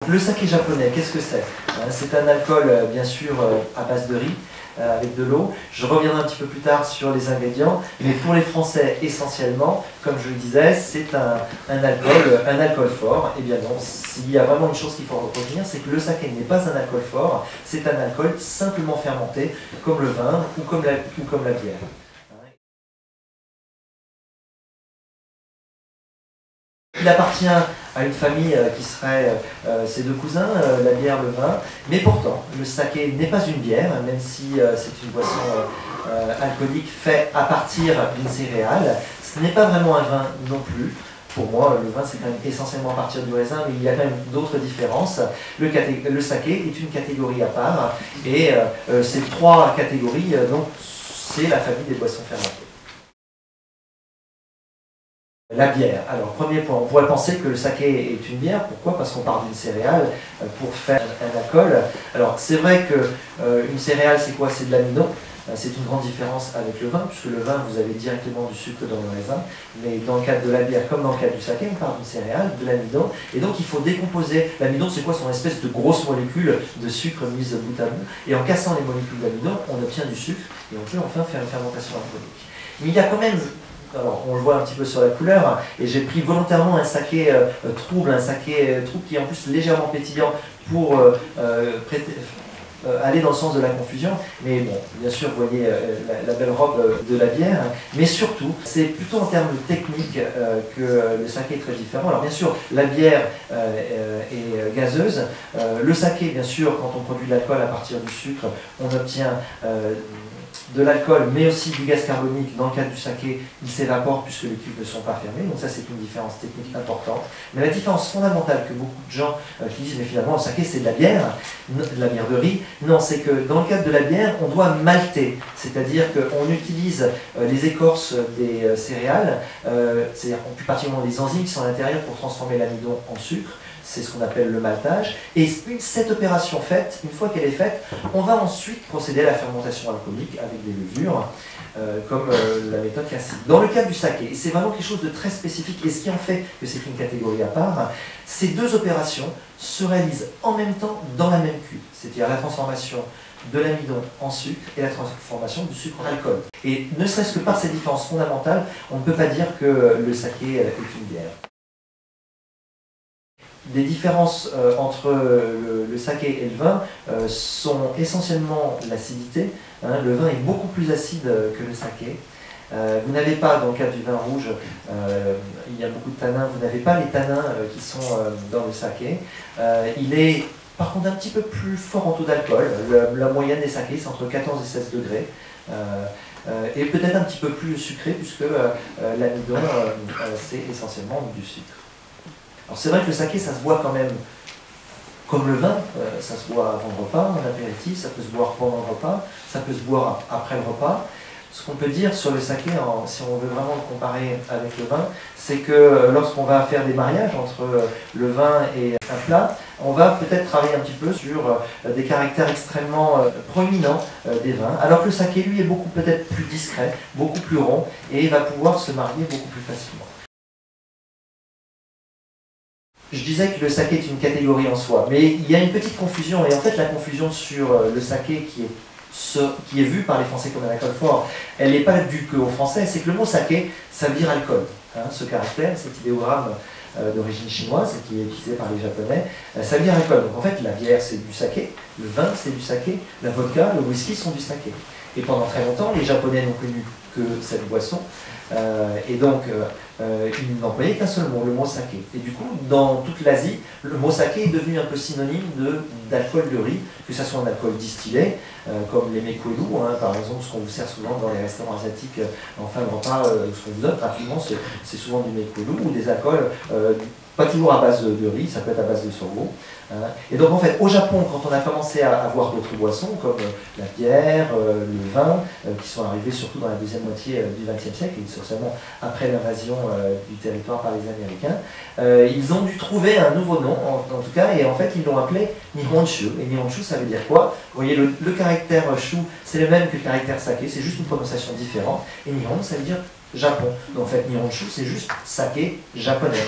Le saké japonais, qu'est-ce que c'est? C'est un alcool, bien sûr, à base de riz, avec de l'eau. Je reviendrai un petit peu plus tard sur les ingrédients, mais pour les Français, essentiellement, comme je le disais, c'est un alcool fort. Et bien non, s'il y a vraiment une chose qu'il faut retenir, c'est que le saké n'est pas un alcool fort, c'est un alcool simplement fermenté, comme le vin ou comme la bière. Il appartient à une famille qui serait ses deux cousins, la bière, le vin, mais pourtant, le saké n'est pas une bière, même si c'est une boisson alcoolique faite à partir d'une céréale. Ce n'est pas vraiment un vin non plus. Pour moi, le vin, c'est quand même essentiellement à partir du raisin, mais il y a quand même d'autres différences. Le saké est une catégorie à part, et ces trois catégories, donc, c'est la famille des boissons fermentées. La bière. Alors, premier point, on pourrait penser que le saké est une bière. Pourquoi? Parce qu'on part d'une céréale pour faire un alcool. Alors, c'est vrai qu'une céréale, c'est quoi? C'est de l'amidon. C'est une grande différence avec le vin, puisque le vin, vous avez directement du sucre dans le raisin. Mais dans le cadre de la bière, comme dans le cadre du saké, on part d'une céréale, de l'amidon. Et donc, il faut décomposer. L'amidon, c'est quoi? Son espèce de grosse molécule de sucre mise bout à bout. Et en cassant les molécules d'amidon, on obtient du sucre et on peut enfin faire une fermentation alcoolique. Mais il y a quand même... Alors, on le voit un petit peu sur la couleur, et j'ai pris volontairement un saké trouble, qui est en plus légèrement pétillant pour aller dans le sens de la confusion. Mais bon, bien sûr, vous voyez la belle robe de la bière, mais surtout, c'est plutôt en termes de technique que le saké est très différent. Alors bien sûr, la bière est gazeuse. Le saké, bien sûr, quand on produit de l'alcool à partir du sucre, on obtient de l'alcool, mais aussi du gaz carbonique. Dans le cas du saké, il s'évapore puisque les cuves ne sont pas fermées, donc ça c'est une différence technique importante. Mais la différence fondamentale que beaucoup de gens qui disent mais finalement le saké c'est de la bière de riz, non, c'est que dans le cadre de la bière, on doit malter, c'est-à-dire qu'on utilise les écorces des céréales, c'est-à-dire plus particulièrement les enzymes qui sont à l'intérieur pour transformer l'amidon en sucre. C'est ce qu'on appelle le maltage. Et cette opération faite, une fois qu'elle est faite, on va ensuite procéder à la fermentation alcoolique avec des levures, comme la méthode classique. Dans le cas du saké, c'est vraiment quelque chose de très spécifique, et ce qui en fait que c'est une catégorie à part, ces deux opérations se réalisent en même temps dans la même cuve, c'est-à-dire la transformation de l'amidon en sucre et la transformation du sucre en alcool. Et ne serait-ce que par ces différences fondamentales, on ne peut pas dire que le saké est une bière. Les différences entre le saké et le vin sont essentiellement l'acidité. Le vin est beaucoup plus acide que le saké. Vous n'avez pas, dans le cas du vin rouge, il y a beaucoup de tanins, vous n'avez pas les tanins qui sont dans le saké. Il est par contre un petit peu plus fort en taux d'alcool. La moyenne des sakés, c'est entre 14 et 16 degrés. Et peut-être un petit peu plus sucré, puisque l'amidon, c'est essentiellement du sucre. Alors c'est vrai que le saké, ça se boit quand même comme le vin, ça se boit avant le repas, en apéritif, ça peut se boire pendant le repas, ça peut se boire après le repas. Ce qu'on peut dire sur le saké, si on veut vraiment le comparer avec le vin, c'est que lorsqu'on va faire des mariages entre le vin et un plat, on va peut-être travailler un petit peu sur des caractères extrêmement proéminents des vins, alors que le saké, lui, est beaucoup peut-être plus discret, beaucoup plus rond, et va pouvoir se marier beaucoup plus facilement. Je disais que le saké est une catégorie en soi, mais il y a une petite confusion, et en fait la confusion sur le saké qui est vu par les Français comme un alcool fort, elle n'est pas due qu'aux Français, c'est que le mot saké, ça veut dire alcool. Ce caractère, cet idéogramme d'origine chinoise, qui est utilisé par les Japonais, ça veut dire alcool. Donc en fait la bière c'est du saké, le vin c'est du saké, la vodka, le whisky sont du saké. Et pendant très longtemps, les Japonais n'ont connu que cette boisson, et donc ils n'employaient qu'un seul mot, le mot saké. Et du coup, dans toute l'Asie, le mot saké est devenu un peu synonyme d'alcool de riz, que ce soit un alcool distillé, comme les mekolu, par exemple, ce qu'on vous sert souvent dans les restaurants asiatiques en fin de repas, ce qu'on vous donne gratuitement, c'est souvent du mekolu, ou des alcools pas toujours à base de riz, ça peut être à base de sorgho. Et donc en fait, au Japon, quand on a commencé à avoir d'autres boissons, comme la bière, le vin, qui sont arrivés surtout dans la deuxième moitié du XXe siècle, et essentiellement après l'invasion du territoire par les Américains, ils ont dû trouver un nouveau nom, en tout cas, et en fait ils l'ont appelé Nihonshu. Et Nihonshu, ça veut dire quoi? Vous voyez, le caractère shu, c'est le même que le caractère saké, c'est juste une prononciation différente, et Nihon, ça veut dire Japon. Donc en fait, Nihonshu, c'est juste saké japonais.